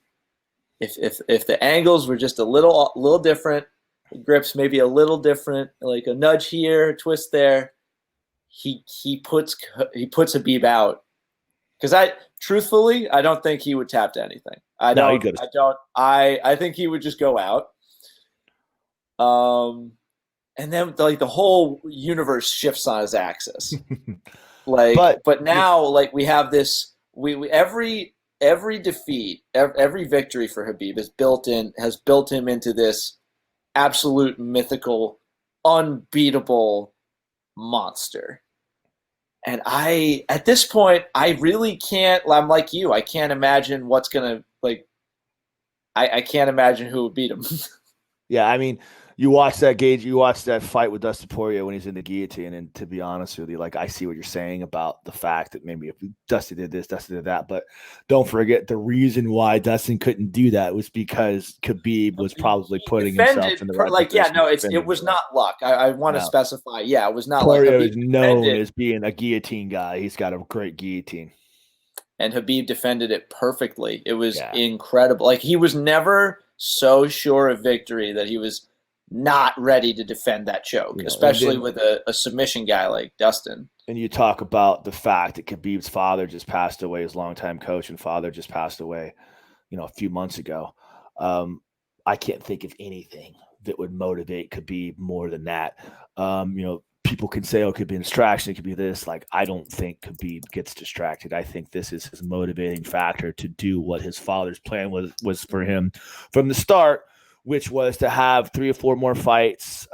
Speaker 1: the angles were just a little different, grips maybe a little different, like a nudge here, a twist there, he puts Khabib out. Because I don't think he would tap to anything. I think he would just go out. And then like the whole universe shifts on his axis. But now like we have this. We every every defeat, every victory for Khabib has built him into this absolute mythical, unbeatable monster. And at this point, I really can't. I'm like you. I can't imagine what's gonna like. I can't imagine who would beat him.
Speaker 2: Yeah, I mean, you watch that fight with Dustin Poirier when he's in the guillotine, and to be honest with you, like I see what you're saying about the fact that maybe if Dustin did this, Dustin did that, but don't forget the reason why Dustin couldn't do that was because Khabib was probably putting himself in the right position.
Speaker 1: It was not luck. I want to specify. Yeah, it was not
Speaker 2: Poirier
Speaker 1: like
Speaker 2: is known as being a guillotine guy. He's got a great guillotine.
Speaker 1: And Khabib defended it perfectly. It was incredible. Like he was never so sure of victory that he was not ready to defend that choke, especially with a submission guy like Dustin.
Speaker 2: And you talk about the fact that Khabib's father just passed away, his longtime coach and father just passed away, a few months ago. I can't think of anything that would motivate Khabib more than that. People can say, oh, it could be a distraction, it could be this. Like, I don't think Khabib gets distracted. I think this is his motivating factor to do what his father's plan was for him from the start, which was to have 3 or 4 more fights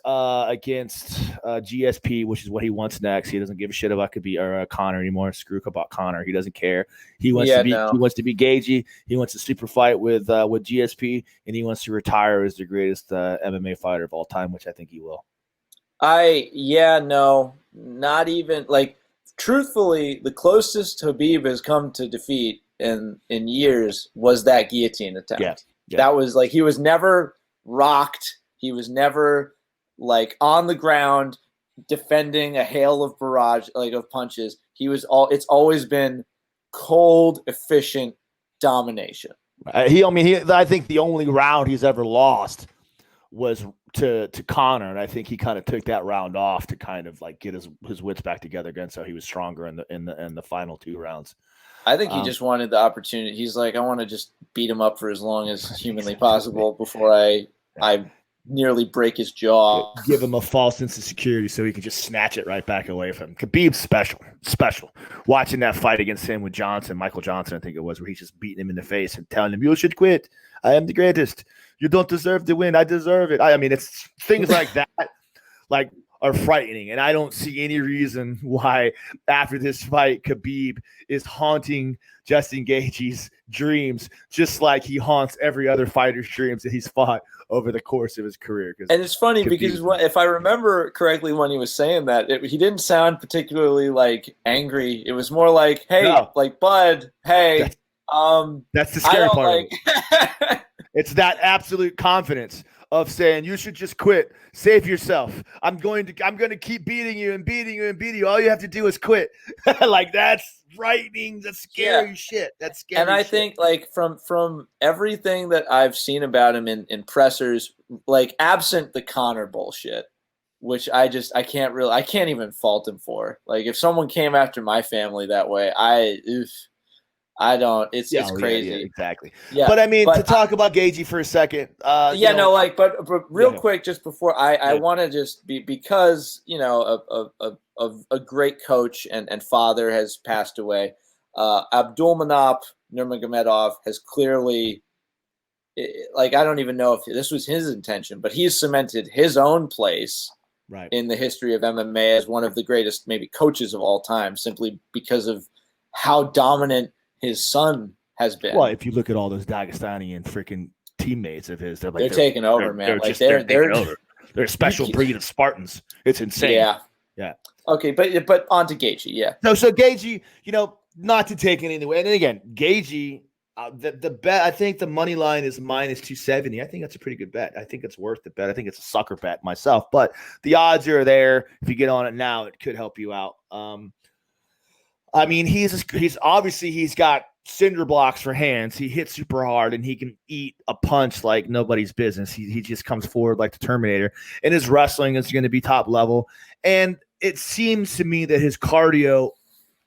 Speaker 2: against GSP, which is what he wants next. He doesn't give a shit about Khabib or Conor anymore. Screw about Conor. He doesn't care. He wants to be Gagey. He wants a super fight with GSP, and he wants to retire as the greatest MMA fighter of all time, which I think he will.
Speaker 1: Not even like. Truthfully, the closest Khabib has come to defeat in years was that guillotine attempt. Yeah. That was like he was never rocked. He was never like on the ground defending a hail of barrage of punches. It's always been cold, efficient domination.
Speaker 2: I think the only round he's ever lost was to Conor, and I think he kind of took that round off to kind of like get his wits back together again, so he was stronger in the final 2 rounds.
Speaker 1: I think he just wanted the opportunity. He's like, I want to just beat him up for as long as humanly possible before I nearly break his jaw.
Speaker 2: Give him a false sense of security so he can just snatch it right back away from him. Khabib's special. Watching that fight against him with Michael Johnson, I think it was, where he's just beating him in the face and telling him, you should quit. I am the greatest. You don't deserve to win. I deserve it. I mean, it's things like that like are frightening. And I don't see any reason why after this fight, Khabib is haunting Justin Gaethje's dreams, just like he haunts every other fighter's dreams that he's fought over the course of his career.
Speaker 1: And it's funny because if I remember correctly when he was saying that, he didn't sound particularly like angry. It was more like, hey, like, bud, hey.
Speaker 2: That's the scary part. It's that absolute confidence of saying you should just quit. Save yourself. I'm going to keep beating you and beating you and beating you. All you have to do is quit. Like that's frightening. That's scary shit. That's scary.
Speaker 1: And I think like from everything that I've seen about him in pressers, like absent the Conor bullshit, which I can't even fault him for. Like if someone came after my family that way, it's crazy.
Speaker 2: Yeah, exactly. Yeah. But I mean, to talk about Gaethje for a second.
Speaker 1: But real quick, just before I want to just because, a great coach and father has passed away. Abdulmanap Nurmagomedov has clearly, I don't even know if this was his intention, but he's cemented his own place in the history of MMA as one of the greatest maybe coaches of all time, simply because of how dominant his son has been.
Speaker 2: Well, if you look at all those Dagestani and freaking teammates of his, they're
Speaker 1: taking over, man.
Speaker 2: They're taking over. They're a special breed of Spartans. It's insane.
Speaker 1: Yeah. Okay, but on to Gaethje, yeah.
Speaker 2: No, so Gaethje, not to take it anyway. And again, Gaethje, the bet, I think the money line is minus 270. I think that's a pretty good bet. I think it's worth the bet. I think it's a sucker bet myself, but the odds are there. If you get on it now, it could help you out. I mean, he's got cinder blocks for hands. He hits super hard, and he can eat a punch like nobody's business. He just comes forward like the Terminator, and his wrestling is going to be top level. And it seems to me that his cardio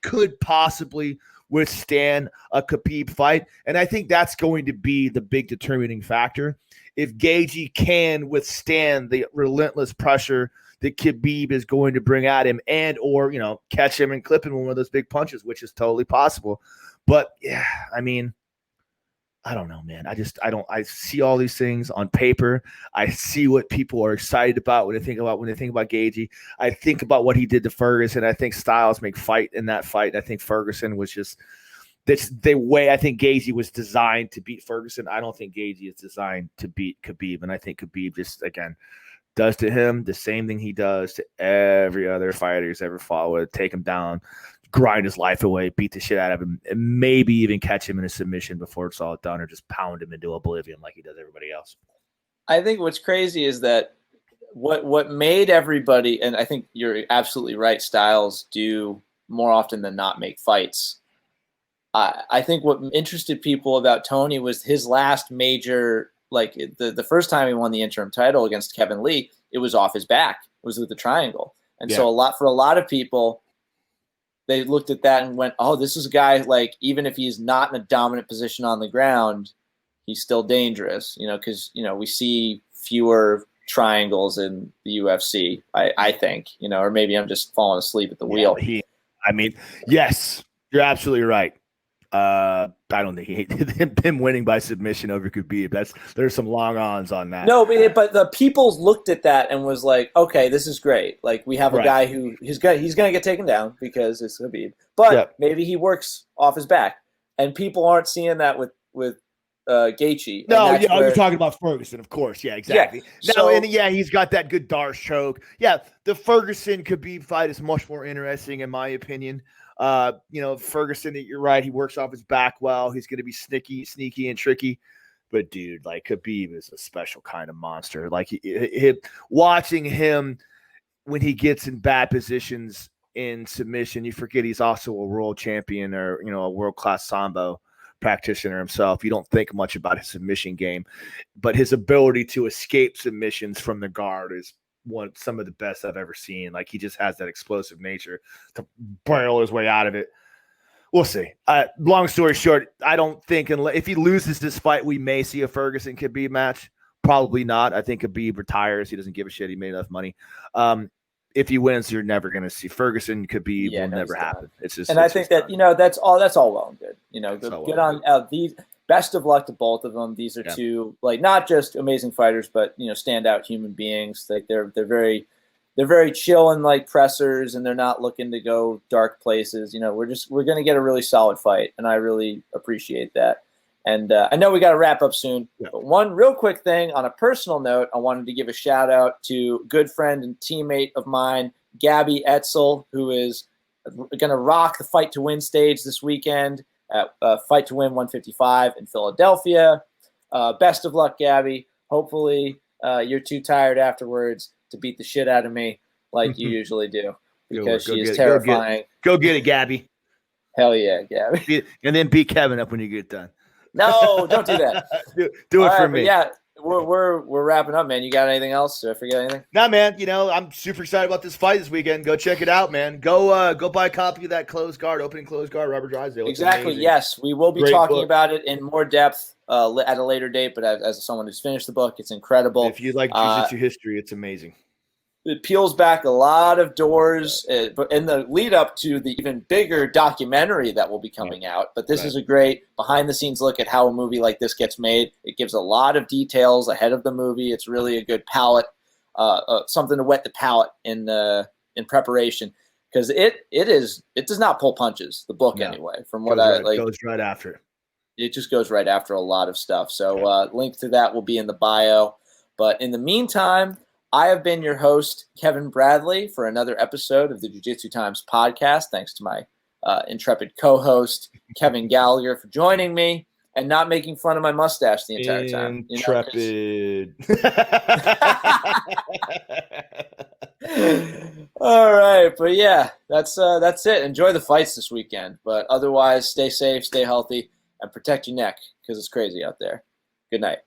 Speaker 2: could possibly withstand a Khabib fight, and I think that's going to be the big determining factor. If Gaethje can withstand the relentless pressure that Khabib is going to bring at him, and or catch him and clip him with one of those big punches, which is totally possible. But yeah, I mean, I don't know, man. I see all these things on paper. I see what people are excited about when they think about Gaethje. I think about what he did to Ferguson. I think Styles make fight in that fight. I think Ferguson was just that's the way I think Gaethje was designed to beat Ferguson. I don't think Gaethje is designed to beat Khabib, and I think Khabib just again does to him the same thing he does to every other fighter he's ever fought with. Take him down, grind his life away, beat the shit out of him, and maybe even catch him in a submission before it's all done, or just pound him into oblivion like he does everybody else.
Speaker 1: I think what's crazy is that what made everybody, and I think you're absolutely right, Styles do more often than not make fights. I think what interested people about Tony was his last major, like the first time he won the interim title against Kevin Lee, it was off his back. It was with the triangle. And so for a lot of people, they looked at that and went, oh, this is a guy, like, even if he's not in a dominant position on the ground, he's still dangerous, because, we see fewer triangles in the UFC, I think, or maybe I'm just falling asleep at the wheel.
Speaker 2: Yes, you're absolutely right. I don't think he him winning by submission over Khabib. There's some long ons on that.
Speaker 1: No, but the people looked at that and was like, okay, this is great. Like, we have a guy who he's going to get taken down because it's Khabib, but maybe he works off his back, and people aren't seeing that with Gaethje.
Speaker 2: No, you're talking about Ferguson, of course. Yeah, exactly. Yeah, he's got that good Darce choke. Yeah, the Ferguson Khabib fight is much more interesting in my opinion. Ferguson, you're right. He works off his back well. He's going to be sneaky, and tricky. But dude, like, Khabib is a special kind of monster. Like watching him when he gets in bad positions in submission, you forget he's also a world champion or a world-class Sambo practitioner himself. You don't think much about his submission game, but his ability to escape submissions from the guard is some of the best I've ever seen. Like, he just has that explosive nature to barrel his way out of it. We'll see. Long story short, I don't think if he loses this fight, we may see a Ferguson Khabib match. Probably not. I think Khabib retires. He doesn't give a shit. He made enough money. If he wins, you're never going to see Ferguson Khabib. Will never happen. It's just,
Speaker 1: and I think that that's all well and good. Good on these. Best of luck to both of them. These are two, like, not just amazing fighters, but standout human beings. Like, they're very chill and like pressers, and they're not looking to go dark places. We're going to get a really solid fight, and I really appreciate that. And I know we got to wrap up soon, but one real quick thing on a personal note, I wanted to give a shout out to good friend and teammate of mine, Gabby Etzel, who is going to rock the Fight to Win stage this weekend at Fight to Win 155 in Philadelphia. Best of luck, Gabby. Hopefully you're too tired afterwards to beat the shit out of me like you usually do, because she is terrifying.
Speaker 2: Go get it, Gabby.
Speaker 1: Hell yeah, Gabby.
Speaker 2: And then beat Kevin up when you get done.
Speaker 1: No, don't do that.
Speaker 2: do it for me.
Speaker 1: Yeah, we're wrapping up, man. You got anything else? Did I forget anything?
Speaker 2: Nah, man. I'm super excited about this fight this weekend. Go check it out, man. Go buy a copy of that opening closed guard, Robert Drysdale.
Speaker 1: Exactly. Yes, we will be talking about it in more depth at a later date. But as someone who's finished the book, it's incredible.
Speaker 2: If you like Jiu-Jitsu history, it's amazing.
Speaker 1: It peels back a lot of doors in the lead up to the even bigger documentary that will be coming out. But this is a great behind-the-scenes look at how a movie like this gets made. It gives a lot of details ahead of the movie. It's really a good palate, something to whet the palate in preparation, because it does not pull punches. The book anyway, from what
Speaker 2: it goes right after.
Speaker 1: It just goes right after a lot of stuff. So link to that will be in the bio. But in the meantime, I have been your host, Kevin Bradley, for another episode of the Jiu-Jitsu Times podcast. Thanks to my intrepid co-host, Kevin Gallagher, for joining me and not making fun of my mustache the entire time.
Speaker 2: Intrepid.
Speaker 1: All right. But yeah, that's it. Enjoy the fights this weekend. But otherwise, stay safe, stay healthy, and protect your neck, because it's crazy out there. Good night.